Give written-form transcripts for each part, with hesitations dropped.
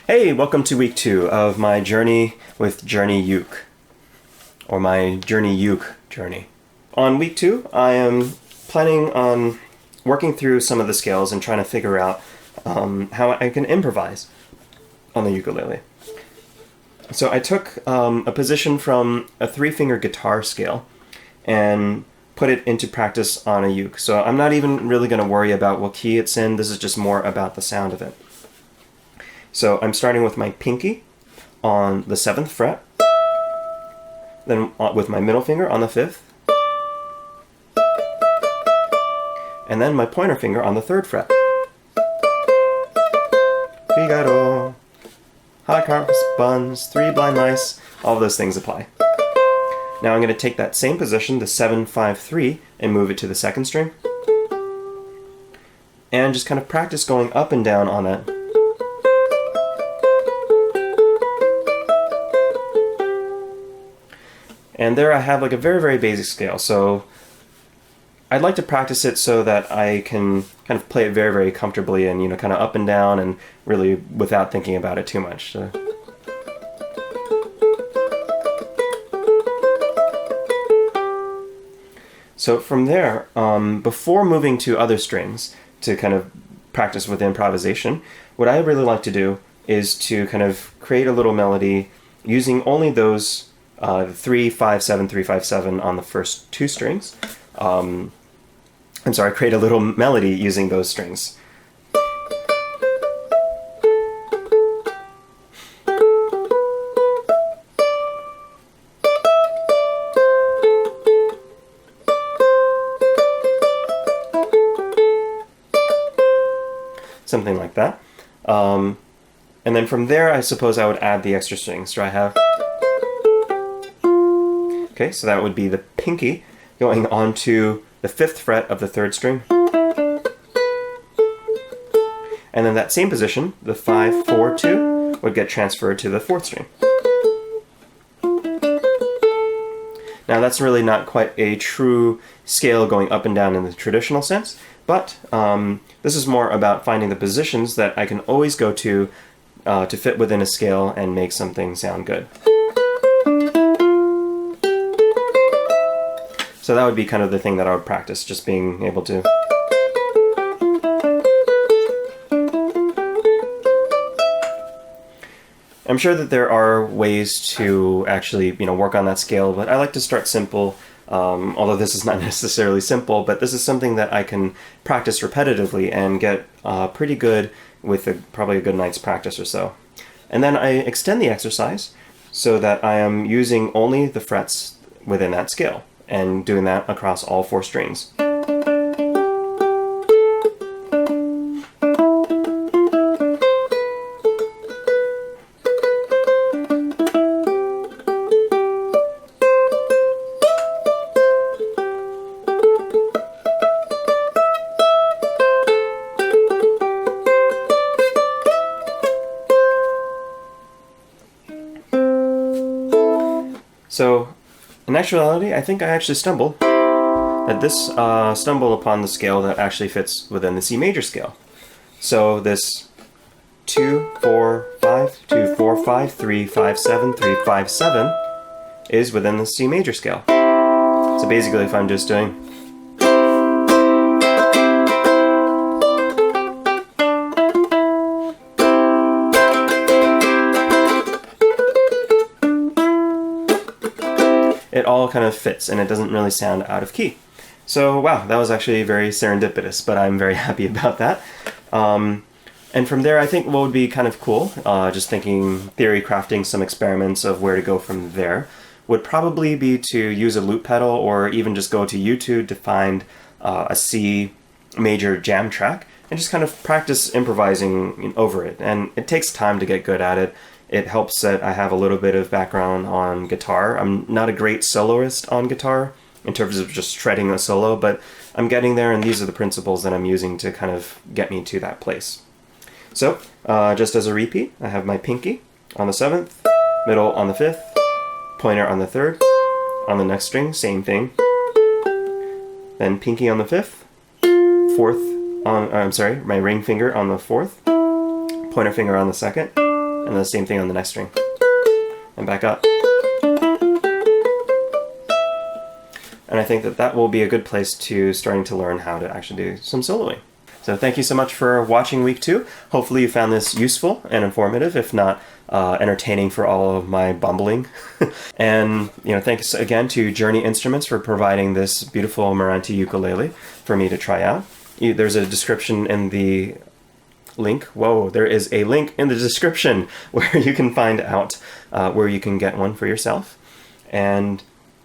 Hey, welcome to week 2 of my journey with Journey Uke, or my Journey Uke journey. On week 2, I am planning on working through some of the scales and trying to figure out how I can improvise on the ukulele. So I took a position from a 3-finger guitar scale and put it into practice on a uke. So I'm not even really going to worry about what key it's in. This is just more about the sound of it. So I'm starting with my pinky on the 7th fret, then with my middle finger on the 5th, and then my pointer finger on the 3rd fret. Figaro, hot cross buns, 3 blind mice, all of those things apply. Now I'm going to take that same position, the 7-5-3, and move it to the 2nd string, and just kind of practice going up and down on that. And there I have like a very, very basic scale. So I'd like to practice it so that I can kind of play it very, very comfortably and, kind of up and down and really without thinking about it too much. So from there, before moving to other strings to kind of practice with improvisation, what I really like to do is to kind of create a little melody using only those 3-5-7, 3-5-7 on the first 2 strings. Create a little melody using those strings. Something like that. And then from there, I suppose I would add the extra strings. So I have... Okay, so that would be the pinky going onto the 5th fret of the 3rd string. And then that same position, the 5-4-2, would get transferred to the 4th string. Now that's really not quite a true scale going up and down in the traditional sense, but this is more about finding the positions that I can always go to fit within a scale and make something sound good. So that would be kind of the thing that I would practice, just being able to. I'm sure that there are ways to actually, work on that scale, but I like to start simple, although this is not necessarily simple, but this is something that I can practice repetitively and get pretty good with probably a good night's practice or so. And then I extend the exercise so that I am using only the frets within that scale, and doing that across all 4 strings. So, in actuality, I think I actually stumbled. That this stumbled upon the scale that actually fits within the C major scale. So this 2-4-5, 2-4-5, 3-5-7, 3-5-7 is within the C major scale. So basically, if I'm just doing it all kind of fits and it doesn't really sound out of key. So wow, that was actually very serendipitous, but I'm very happy about that. And from there, I think what would be kind of cool, just thinking theory crafting some experiments of where to go from there, would probably be to use a loop pedal or even just go to YouTube to find a C major jam track and just kind of practice improvising over it. And it takes time to get good at it. It helps that I have a little bit of background on guitar. I'm not a great soloist on guitar in terms of just shredding a solo, but I'm getting there, and these are the principles that I'm using to kind of get me to that place. So, just as a repeat, I have my pinky on the 7th, middle on the 5th, pointer on the 3rd, on the next string, same thing, then pinky on the 5th, 4th on, my ring finger on the 4th, pointer finger on the 2nd, And the same thing on the next string. And back up. And I think that that will be a good place to starting to learn how to actually do some soloing. So thank you so much for watching week 2. Hopefully you found this useful and informative, if not entertaining for all of my bumbling. And thanks again to Journey Instruments for providing this beautiful Meranti ukulele for me to try out. There's a description in the link. Whoa, there is a link in the description where you can find out where you can get one for yourself. And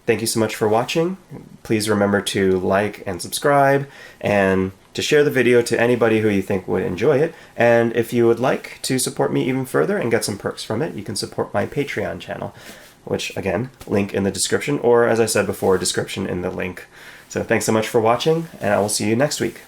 thank you so much for watching. Please remember to like and subscribe and to share the video to anybody who you think would enjoy it. And if you would like to support me even further and get some perks from it, you can support my Patreon channel, which again, link in the description, or as I said before, description in the link. So thanks so much for watching, and I will see you next week.